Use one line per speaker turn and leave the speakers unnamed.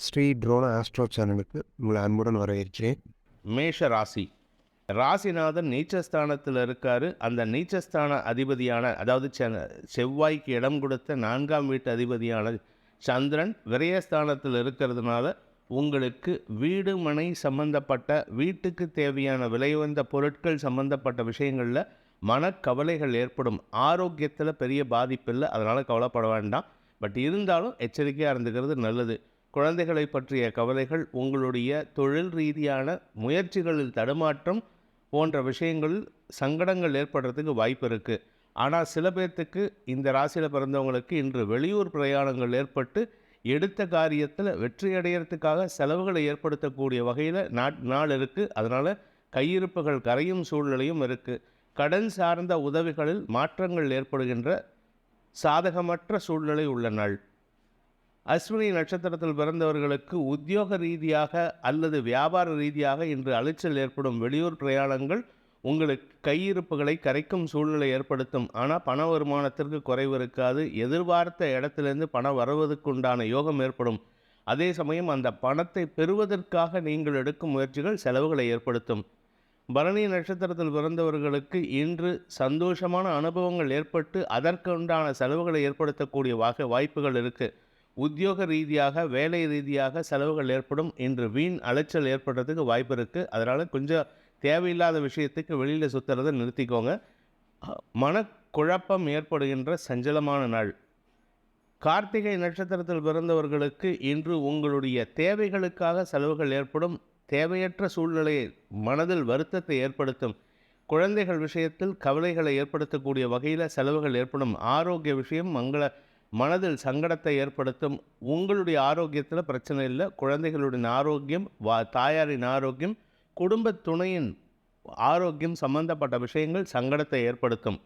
Sri ட்ரோன astro சேனலுக்கு உங்களை அன்புடன் வரவேற்கிறேன்.
மேஷ ராசி. ராசிநாதன் நீச்சஸ்தானத்தில் இருக்காரு. அந்த நீச்சஸ்தான அதிபதியான அதாவது செவ்வாய்க்கு இடம் கொடுத்த 4ஆம் வீட்டு அதிபதியான சந்திரன் விரயஸ்தானத்தில் இருக்கிறதுனால உங்களுக்கு வீடு மனை சம்பந்தப்பட்ட வீட்டுக்கு தேவையான விலை உயர்ந்த பொருட்கள் சம்பந்தப்பட்ட விஷயங்களில் மனக்கவலைகள் ஏற்படும். ஆரோக்கியத்தில் பெரிய பாதிப்பு இல்லை, அதனால் கவலைப்பட வேண்டாம். பட் இருந்தாலும் எச்சரிக்கையாக இருந்துக்கிறது நல்லது. குழந்தைகளை பற்றிய கவலைகள், உங்களுடைய தொழில் ரீதியான முயற்சிகளில் தடுமாற்றம் போன்ற விஷயங்களில் சங்கடங்கள் ஏற்படுறதுக்கு வாய்ப்பு இருக்குது. ஆனால் சில பேர்த்துக்கு இந்த ராசியில் பிறந்தவங்களுக்கு இன்று வெளியூர் பிரயாணங்கள் ஏற்பட்டு எடுத்த காரியத்தில் வெற்றி அடையிறதுக்காக செலவுகளை ஏற்படுத்தக்கூடிய வகையில் நாள் இருக்குது. அதனால் கையிருப்புகள் கரையும் சூழ்நிலையும் இருக்குது. கடன் சார்ந்த உதவிகளில் மாற்றங்கள் ஏற்படுகின்ற சாதகமற்ற சூழ்நிலை உள்ள நாள். அஸ்வினி நட்சத்திரத்தில் பிறந்தவர்களுக்கு உத்தியோக ரீதியாக அல்லது வியாபார ரீதியாக இன்று அலைச்சல் ஏற்படும். வெளியூர் பிரயாணங்கள் உங்களுக்கு கையிருப்புகளை கரைக்கும் சூழ்நிலை ஏற்படுத்தும். ஆனால் பண வருமானத்திற்கு குறைவு இருக்காது. எதிர்பார்த்த இடத்திலிருந்து பணம் வருவதற்குண்டான யோகம் ஏற்படும். அதே சமயம் அந்த பணத்தை பெறுவதற்காக நீங்கள் எடுக்கும் முயற்சிகள் செலவுகளை ஏற்படுத்தும். பரணி நட்சத்திரத்தில் பிறந்தவர்களுக்கு இன்று சந்தோஷமான அனுபவங்கள் ஏற்பட்டு அதற்குண்டான செலவுகளை ஏற்படுத்தக்கூடிய வாய்ப்புகள் இருக்குது. உத்தியோக ரீதியாக வேலை ரீதியாக செலவுகள் ஏற்படும். இன்று வீண் அலைச்சல் ஏற்படுறதுக்கு வாய்ப்பு இருக்குது. அதனால் கொஞ்சம் தேவையில்லாத விஷயத்துக்கு வெளியில் சுற்றுறதை நிறுத்திக்கோங்க. மனக்குழப்பம் ஏற்படுகின்ற சஞ்சலமான நாள். கார்த்திகை நட்சத்திரத்தில் பிறந்தவர்களுக்கு இன்று உங்களுடைய தேவைகளுக்காக செலவுகள் ஏற்படும். தேவையற்ற சூழ்நிலையை மனதில் வருத்தத்தை ஏற்படுத்தும். குழந்தைகள் விஷயத்தில் கவலைகளை ஏற்படுத்தக்கூடிய வகையில் செலவுகள் ஏற்படும். ஆரோக்கிய விஷயம் மனதில் சங்கடத்தை ஏற்படுத்தும். உங்களுடைய ஆரோக்கியத்தில் பிரச்சனை இல்லை. குழந்தைகளுடைய ஆரோக்கியம், தாயாரின் ஆரோக்கியம், குடும்ப துணையின் ஆரோக்கியம் சம்பந்தப்பட்ட விஷயங்கள் சங்கடத்தை ஏற்படுத்தும்.